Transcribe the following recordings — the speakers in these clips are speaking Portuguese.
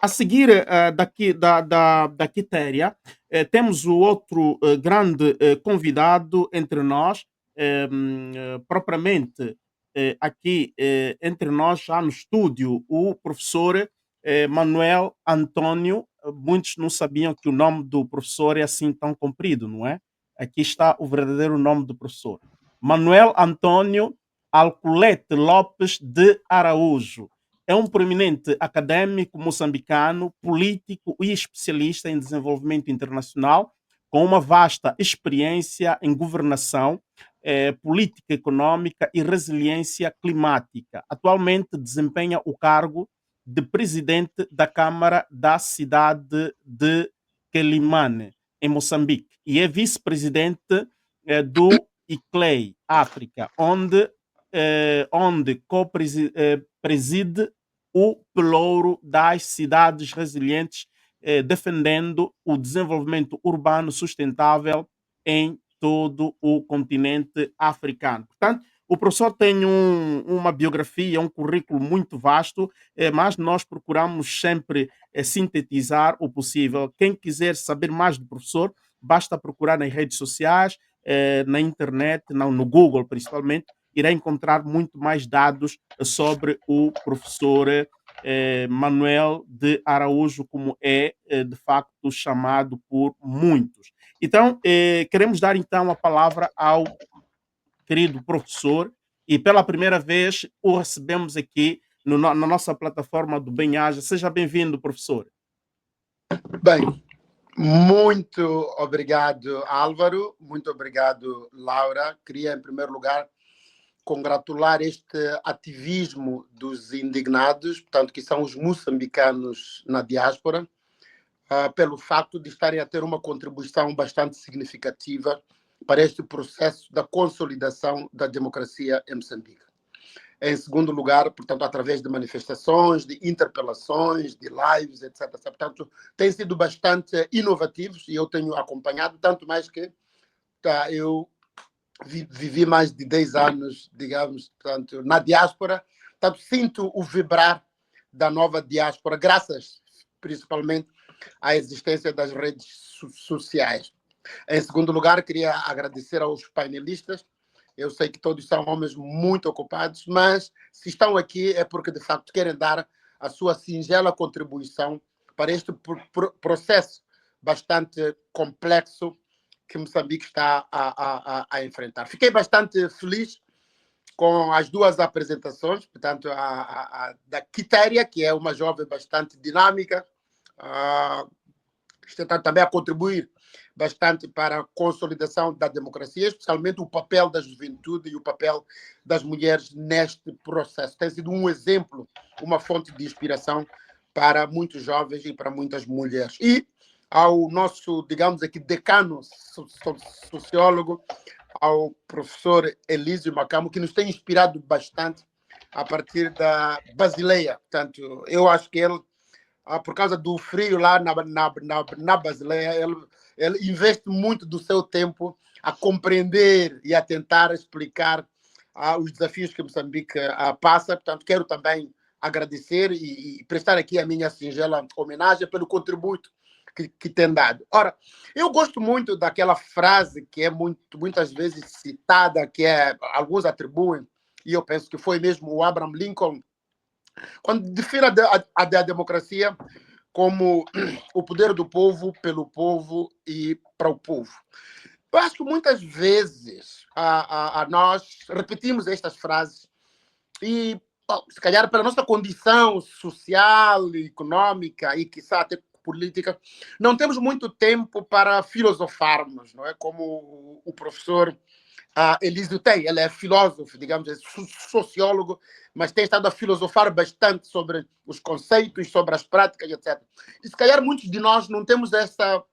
A seguir, da Quitéria, temos o outro grande convidado entre nós, propriamente aqui entre nós, já no estúdio, o professor Manuel Antônio. Muitos não sabiam que o nome do professor é assim tão comprido, não é? Aqui está o verdadeiro nome do professor. Manuel Antônio Alcolete Lopes de Araújo. É um proeminente acadêmico moçambicano, político e especialista em desenvolvimento internacional, com uma vasta experiência em governação, política econômica e resiliência climática. Atualmente desempenha o cargo de presidente da Câmara da cidade de Quelimane, em Moçambique, e é vice-presidente do ICLEI África, onde preside o pelouro das cidades resilientes, defendendo o desenvolvimento urbano sustentável em todo o continente africano. Portanto, o professor tem uma biografia, um currículo muito vasto, mas nós procuramos sempre sintetizar o possível. Quem quiser saber mais do professor, basta procurar nas redes sociais, na internet, no Google principalmente, irá encontrar muito mais dados sobre o professor Manuel de Araújo, como é de facto chamado por muitos. Então, queremos dar então a palavra ao querido professor, e pela primeira vez o recebemos aqui na nossa plataforma do Bem-Aja. Seja bem-vindo, professor. Bem, muito obrigado, Álvaro. Muito obrigado, Laura. Queria, em primeiro lugar, congratular este ativismo dos indignados, portanto, que são os moçambicanos na diáspora, pelo facto de estarem a ter uma contribuição bastante significativa para este processo da consolidação da democracia em Moçambique. Em segundo lugar, portanto, através de manifestações, de interpelações, de lives, etc. Portanto, têm sido bastante inovativos e eu tenho acompanhado, tanto mais que eu vivi mais de 10 anos, digamos, portanto, na diáspora. Portanto, sinto o vibrar da nova diáspora, graças principalmente à existência das redes sociais. Em segundo lugar, queria agradecer aos painelistas. Eu sei que todos são homens muito ocupados, mas se estão aqui é porque, de facto, querem dar a sua singela contribuição para este processo bastante complexo que Moçambique está a enfrentar. Fiquei bastante feliz com as duas apresentações, portanto, a da Quitéria, que é uma jovem bastante dinâmica, está também a contribuir bastante para a consolidação da democracia, especialmente o papel da juventude e o papel das mulheres neste processo. Tem sido um exemplo, uma fonte de inspiração para muitos jovens e para muitas mulheres. E ao nosso, digamos aqui, decano sociólogo, ao professor Elísio Macamo, que nos tem inspirado bastante a partir da Basileia. Portanto, eu acho que ele, por causa do frio lá na Basileia, ele investe muito do seu tempo a compreender e a tentar explicar os desafios que Moçambique passa. Portanto, quero também agradecer e prestar aqui a minha singela homenagem pelo contributo que tem dado. Ora, eu gosto muito daquela frase que é muitas vezes citada, que alguns atribuem, e eu penso que foi mesmo o Abraham Lincoln, quando define a democracia como o poder do povo, pelo povo e para o povo. Eu acho que muitas vezes nós repetimos estas frases e, se calhar, pela nossa condição social, econômica e, quiçá, até política, não temos muito tempo para filosofarmos, não é? Como o professor Elísio tem. Ele é filósofo, digamos, é sociólogo, mas tem estado a filosofar bastante sobre os conceitos, sobre as práticas, etc. E, se calhar, muitos de nós não temos essa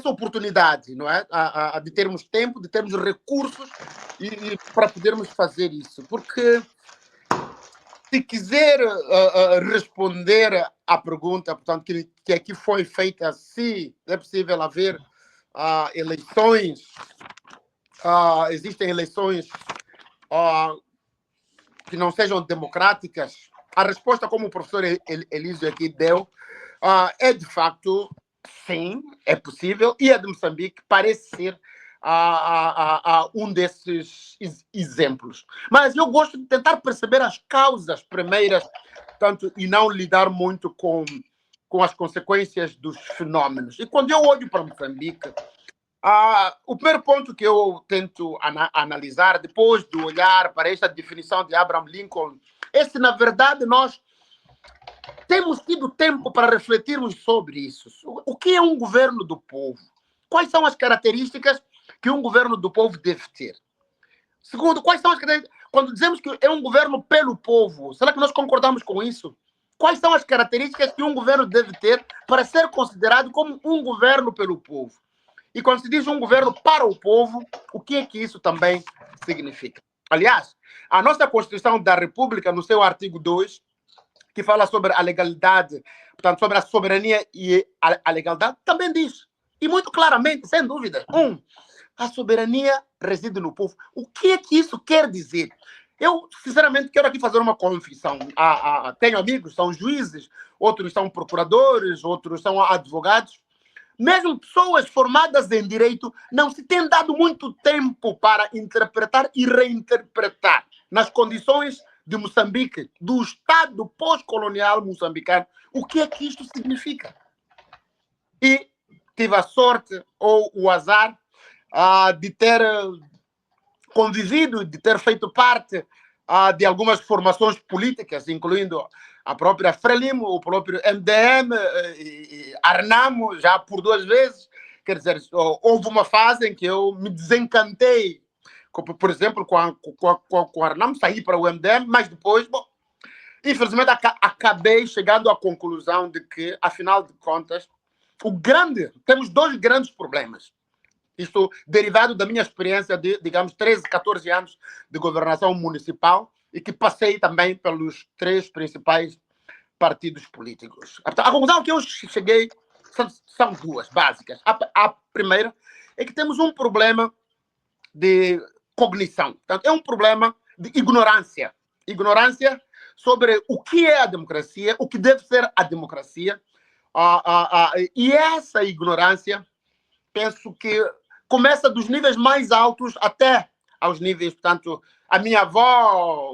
oportunidade, não é? De termos tempo, de termos recursos e para podermos fazer isso. Porque se quiser responder à pergunta, portanto, que aqui foi feita, se é possível haver eleições, existem eleições que não sejam democráticas, a resposta como o professor Elísio aqui deu é de facto, sim, é possível, e a de Moçambique parece ser um desses exemplos. Mas eu gosto de tentar perceber as causas primeiras, tanto, e não lidar muito com as consequências dos fenómenos. E quando eu olho para Moçambique, o primeiro ponto que eu tento analisar, depois de olhar para esta definição de Abraham Lincoln, é se, na verdade, nós temos tido tempo para refletirmos sobre isso. O que é um governo do povo? Quais são as características que um governo do povo deve ter? Segundo, quais são as características? Quando dizemos que é um governo pelo povo, será que nós concordamos com isso? Quais são as características que um governo deve ter para ser considerado como um governo pelo povo? E quando se diz um governo para o povo, o que é que isso também significa? Aliás, a nossa Constituição da República, no seu artigo 2, que fala sobre a legalidade, portanto, sobre a soberania e a legalidade, também diz, e muito claramente, sem dúvida, a soberania reside no povo. O que é que isso quer dizer? Eu, sinceramente, quero aqui fazer uma confissão. Tenho amigos, são juízes, outros são procuradores, outros são advogados. Mesmo pessoas formadas em direito não se têm dado muito tempo para interpretar e reinterpretar nas condições de Moçambique, do Estado pós-colonial moçambicano, o que é que isto significa. E tive a sorte ou o azar de ter convivido, de ter feito parte de algumas formações políticas, incluindo a própria Frelimo, o próprio MDM, Arnamo, já por 2 vezes. Quer dizer, houve uma fase em que eu me desencantei, por exemplo, com o Arnamo, saí para o MDM, mas depois, bom, infelizmente acabei chegando à conclusão de que, afinal de contas, temos 2 grandes problemas. Isto derivado da minha experiência de, digamos, 13, 14 anos de governação municipal e que passei também pelos 3 principais partidos políticos. A conclusão que eu cheguei são 2 básicas. A primeira é que temos um problema de cognição. Portanto, é um problema de ignorância. Ignorância sobre o que é a democracia, o que deve ser a democracia. E essa ignorância, penso que começa dos níveis mais altos até aos níveis, portanto, a minha avó,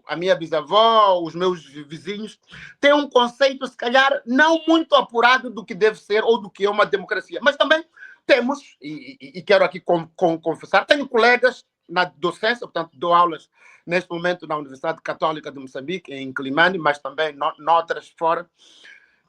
a minha bisavó, os meus vizinhos, têm um conceito, se calhar, não muito apurado do que deve ser ou do que é uma democracia. Mas também temos, e quero aqui confessar, tenho colegas na docência, portanto, dou aulas neste momento na Universidade Católica de Moçambique, em Climane, mas também noutras fora.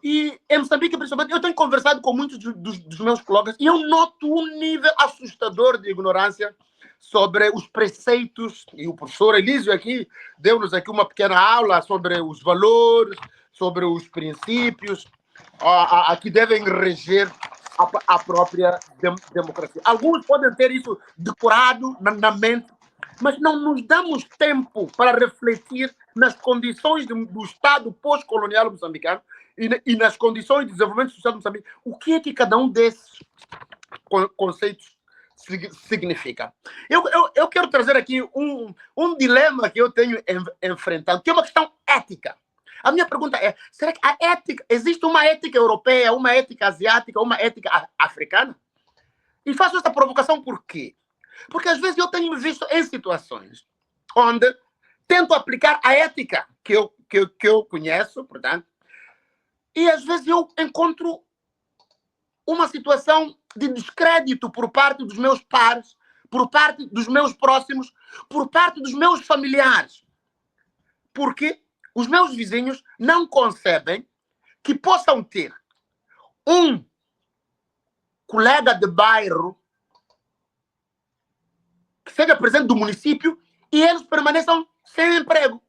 E em Moçambique, principalmente, eu tenho conversado com muitos dos meus colegas e eu noto um nível assustador de ignorância sobre os preceitos, e o professor Elísio aqui deu-nos aqui uma pequena aula sobre os valores, sobre os princípios que devem reger a própria democracia. Alguns podem ter isso decorado na mente, mas não nos damos tempo para refletir nas condições do Estado pós-colonial moçambicano e nas condições de desenvolvimento social do Moçambique. O que é que cada um desses conceitos significa? Eu quero trazer aqui um dilema que eu tenho enfrentado, que é uma questão ética. A minha pergunta é, será que a ética, existe uma ética europeia, uma ética asiática, uma ética africana? E faço essa provocação por quê? Porque às vezes eu tenho me visto em situações onde tento aplicar a ética que eu conheço, portanto, e às vezes eu encontro uma situação de descrédito por parte dos meus pares, por parte dos meus próximos, por parte dos meus familiares. Porque os meus vizinhos não concebem que possam ter um colega de bairro que seja presidente do município e eles permaneçam sem emprego.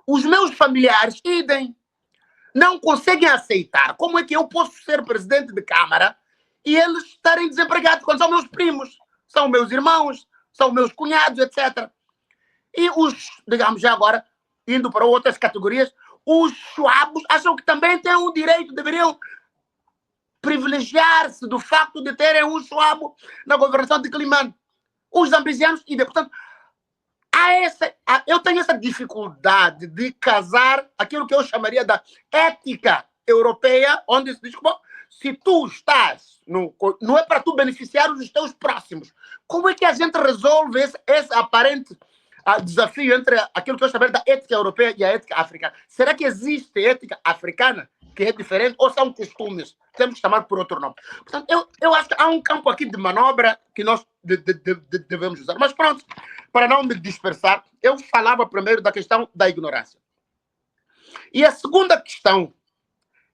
Os meus familiares, idem, não conseguem aceitar como é que eu posso ser presidente de Câmara e eles estarem desempregados quando são meus primos, são meus irmãos, são meus cunhados, etc. E os, digamos já agora, indo para outras categorias, os chuabos acham que também têm um direito, deveriam privilegiar-se do facto de terem um chuabo na governação de Climane. Os zambizianos, e portanto, eu tenho essa dificuldade de casar aquilo que eu chamaria da ética europeia, onde se diz que, bom, se tu estás, não é para tu beneficiar os teus próximos. Como é que a gente resolve esse aparente desafio entre aquilo que eu chamaria da ética europeia e a ética africana? Será que existe ética africana que é diferente ou são costumes? Temos que chamar por outro nome. Portanto, eu acho que há um campo aqui de manobra que nós devemos usar. Mas pronto, para não me dispersar, eu falava primeiro da questão da ignorância. E a segunda questão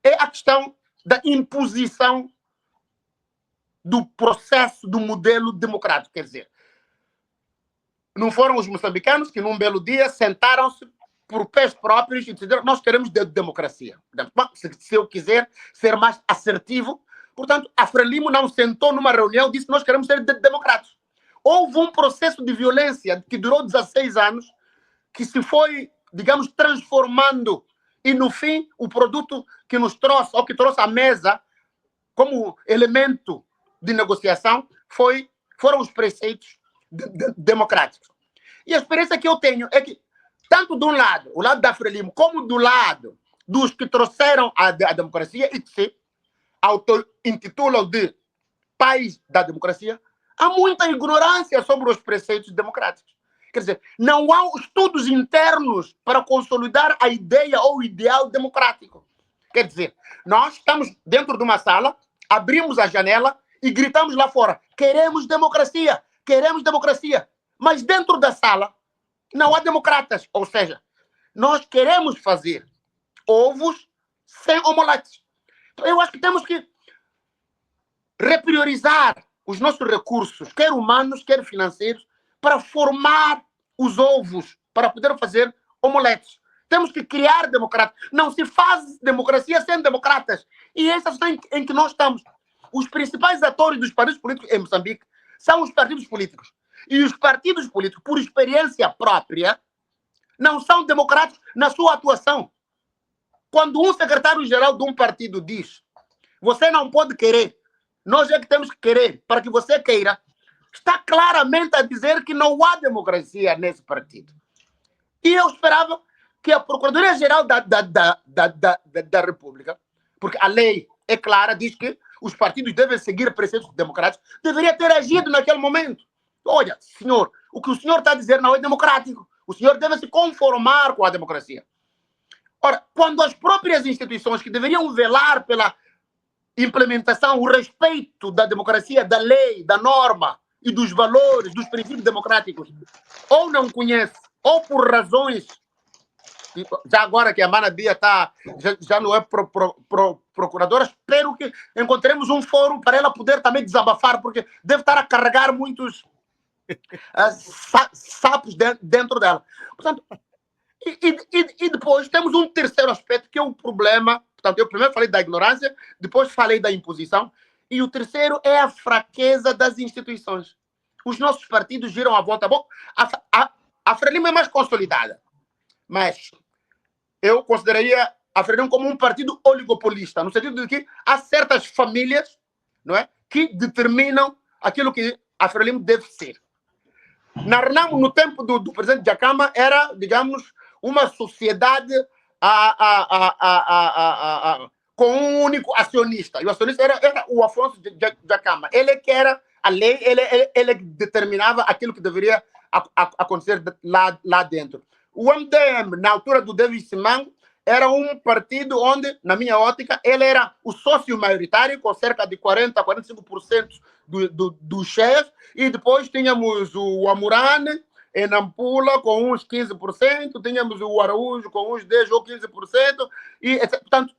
é a questão da imposição do processo, do modelo democrático. Quer dizer, não foram os moçambicanos que num belo dia sentaram-se por pés próprios e decidiram: nós queremos democracia. Se eu quiser ser mais assertivo, portanto, a Frelimo não sentou numa reunião e disse: nós queremos ser democratas. Houve um processo de violência que durou 16 anos, que se foi, digamos, transformando, e no fim, o produto que nos trouxe, ou que trouxe à mesa, como elemento de negociação, foram os preceitos democráticos. E a experiência que eu tenho é que, tanto de um lado, o lado da Frelimo, como do lado dos que trouxeram a democracia e que se auto-intitulam de pais da democracia, há muita ignorância sobre os preceitos democráticos. Quer dizer, não há estudos internos para consolidar a ideia ou o ideal democrático. Quer dizer, nós estamos dentro de uma sala, abrimos a janela e gritamos lá fora: queremos democracia, queremos democracia. Mas dentro da sala não há democratas. Ou seja, nós queremos fazer ovos sem omeletes. Então, eu acho que temos que repriorizar os nossos recursos, quer humanos, quer financeiros, para formar os ovos, para poder fazer omeletes. Temos que criar democratas. Não se faz democracia sem democratas. E essa é a situação em que nós estamos. Os principais atores dos partidos políticos em Moçambique são os partidos políticos. E os partidos políticos, por experiência própria, não são democráticos na sua atuação. Quando um secretário-geral de um partido diz: você não pode querer, nós é que temos que querer para que você queira, está claramente a dizer que não há democracia nesse partido. E eu esperava que a Procuradoria-Geral da República, porque a lei é clara, diz que os partidos devem seguir preceitos democráticos, deveria ter agido naquele momento. Olha, senhor, o que o senhor está a dizer não é democrático. O senhor deve se conformar com a democracia. Ora, quando as próprias instituições que deveriam velar pela implementação, o respeito da democracia, da lei, da norma e dos valores, dos princípios democráticos, ou não conhecem, ou por razões... Já agora que a Mana Bia já não é procuradora, espero que encontremos um fórum para ela poder também desabafar, porque deve estar a carregar muitos sapos dentro dela. Portanto, e depois temos um terceiro aspecto, que é o problema. Portanto, eu primeiro falei da ignorância, depois falei da imposição, e o terceiro é a fraqueza das instituições. Os nossos partidos giram à volta. Bom, a Frelimo é mais consolidada, mas eu consideraria a Frelimo como um partido oligopolista, no sentido de que há certas famílias, não é, que determinam aquilo que a Frelimo deve ser. Na Renamo, no tempo do presidente Dhlakama, era, digamos, uma sociedade com um único acionista. E o acionista era o Afonso Dhlakama. Ele que era a lei, ele que determinava aquilo que deveria acontecer lá dentro. O MDM, na altura do David Simão, era um partido onde, na minha ótica, ele era o sócio maioritário, com cerca de 40% a 45% do chefes, e depois tínhamos o Amurane, em Nampula, com uns 15%, tínhamos o Araújo com uns 10% ou 15%, portanto,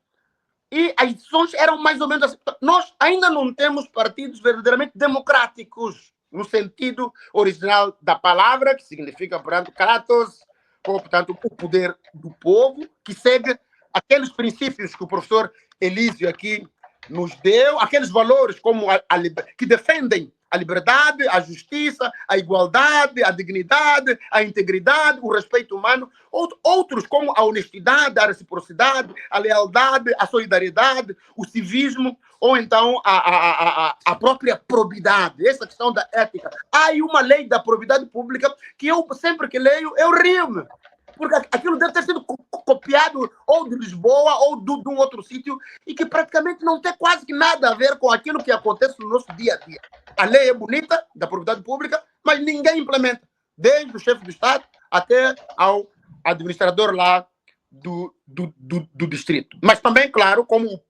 e as decisões eram mais ou menos assim. Nós ainda não temos partidos verdadeiramente democráticos, no sentido original da palavra, que significa, portanto, kratos, portanto, o poder do povo, que segue aqueles princípios que o professor Elísio aqui nos deu, aqueles valores como que defendem a liberdade, a justiça, a igualdade, a dignidade, a integridade, o respeito humano. Outros como a honestidade, a reciprocidade, a lealdade, a solidariedade, o civismo, ou então a própria probidade, essa questão da ética. Há aí uma lei da probidade pública que eu, sempre que leio, eu rio-me. Porque aquilo deve ter sido copiado ou de Lisboa ou de um outro sítio e que praticamente não tem quase que nada a ver com aquilo que acontece no nosso dia a dia. A lei é bonita, da propriedade pública, mas ninguém implementa, desde o chefe do Estado até ao administrador lá do distrito. Mas também, claro, como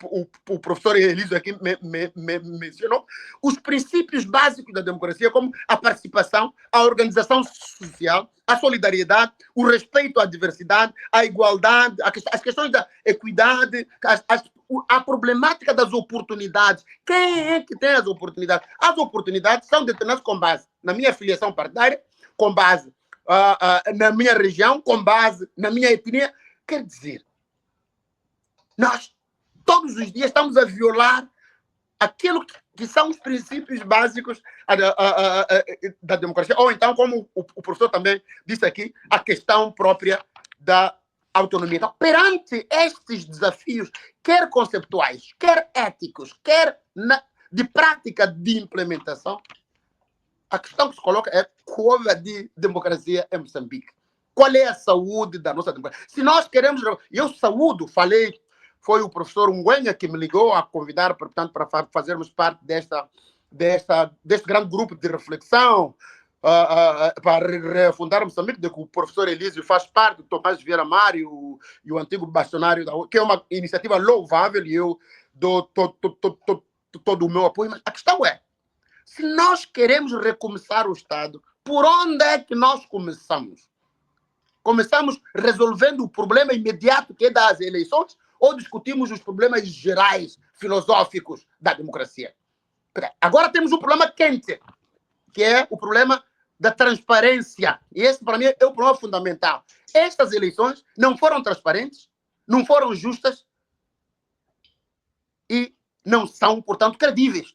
o professor Elísio aqui me mencionou, os princípios básicos da democracia, como a participação, a organização social, a solidariedade, o respeito à diversidade, a igualdade, as questões da equidade, a problemática das oportunidades. Quem é que tem as oportunidades? As oportunidades são determinadas com base na minha filiação partidária, com base na minha região, com base na minha etnia. Quer dizer, nós todos os dias estamos a violar aquilo que são os princípios básicos da democracia. Ou então, como o professor também disse aqui, a questão própria da autonomia. Então, perante estes desafios, quer conceptuais, quer éticos, quer de prática de implementação, a questão que se coloca é qual é de democracia em Moçambique. Qual é a saúde da nossa democracia? Se nós queremos... Eu saúdo, falei, foi o professor Ngwenha que me ligou a convidar, portanto, para fazermos parte deste grande grupo de reflexão, para refundar Moçambique, de que o professor Elísio faz parte, o Tomás Vieira Mário e o antigo bastionário, que é uma iniciativa louvável e eu dou todo o meu apoio. Mas a questão é, se nós queremos recomeçar o Estado, por onde é que nós começamos? Começamos resolvendo o problema imediato que é das eleições ou discutimos os problemas gerais, filosóficos da democracia? Agora temos um problema quente, que é o problema da transparência. E esse, para mim, é o problema fundamental. Estas eleições não foram transparentes, não foram justas e não são, portanto, credíveis.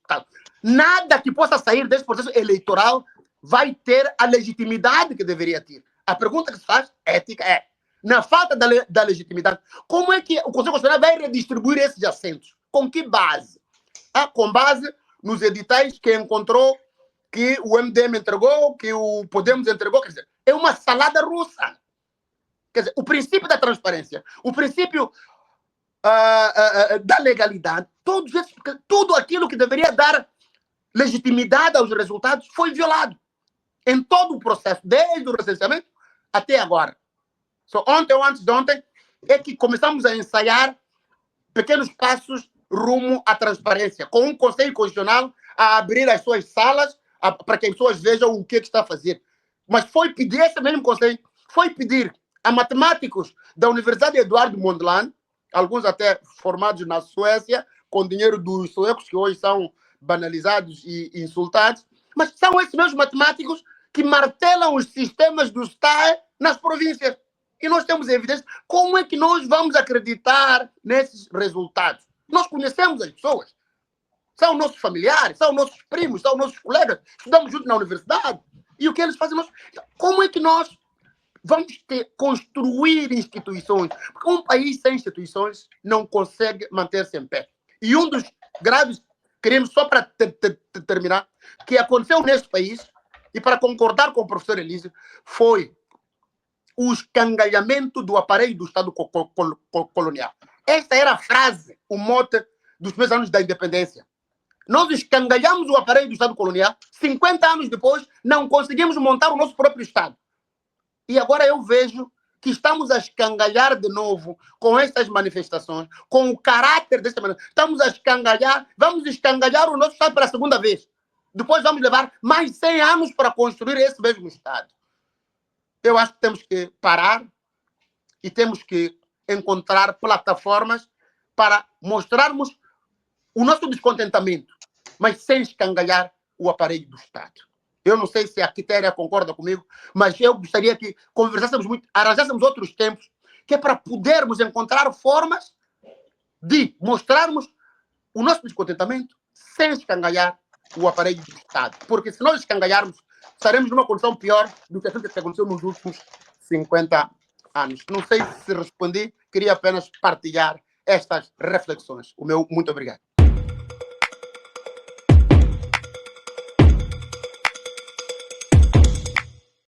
Nada que possa sair desse processo eleitoral vai ter a legitimidade que deveria ter. A pergunta que se faz, ética, é, na falta da legitimidade, como é que o Conselho Constitucional vai redistribuir esses assentos? Com que base? Com base nos editais que encontrou, que o MDM entregou, que o Podemos entregou. Quer dizer, é uma salada russa. Quer dizer, o princípio da transparência, o princípio da legalidade, tudo aquilo que deveria dar legitimidade aos resultados foi violado em todo o processo, desde o recenseamento até agora. Ontem ou antes de ontem é que começamos a ensaiar pequenos passos rumo à transparência, com um Conselho Constitucional a abrir as suas salas para que as pessoas vejam o que está a fazer. Mas foi pedir, esse mesmo Conselho, foi pedir a matemáticos da Universidade Eduardo Mondlane, alguns até formados na Suécia, com dinheiro dos suecos, que hoje são banalizados e insultados, mas são esses mesmos matemáticos que martelam os sistemas do STAE nas províncias. E nós temos evidência. Como é que nós vamos acreditar nesses resultados? Nós conhecemos as pessoas. São nossos familiares, são nossos primos, são nossos colegas. Estudamos juntos na universidade. E o que eles fazem? Como é que nós vamos construir instituições? Porque um país sem instituições não consegue manter-se em pé. E um dos graves, queremos só para terminar, que aconteceu neste país, e para concordar com o professor Elísio, foi o escangalhamento do aparelho do Estado colonial. Esta era a frase, o mote dos primeiros anos da independência. Nós escangalhamos o aparelho do Estado colonial, 50 anos depois, não conseguimos montar o nosso próprio Estado. E agora eu vejo que estamos a escangalhar de novo com estas manifestações, com o caráter desta manifestação. Estamos a escangalhar, vamos escangalhar o nosso Estado pela segunda vez. Depois vamos levar mais 100 anos para construir esse mesmo Estado. Eu acho que temos que parar e temos que encontrar plataformas para mostrarmos o nosso descontentamento, mas sem escangalhar o aparelho do Estado. Eu não sei se a Quitéria concorda comigo, mas eu gostaria que conversássemos muito, arranjássemos outros tempos, que é para podermos encontrar formas de mostrarmos o nosso descontentamento sem escangalhar o aparelho do Estado. Porque se nós escangalharmos, estaremos numa condição pior do que aquilo que aconteceu nos últimos 50 anos. Não sei se respondi, queria apenas partilhar estas reflexões. O meu muito obrigado.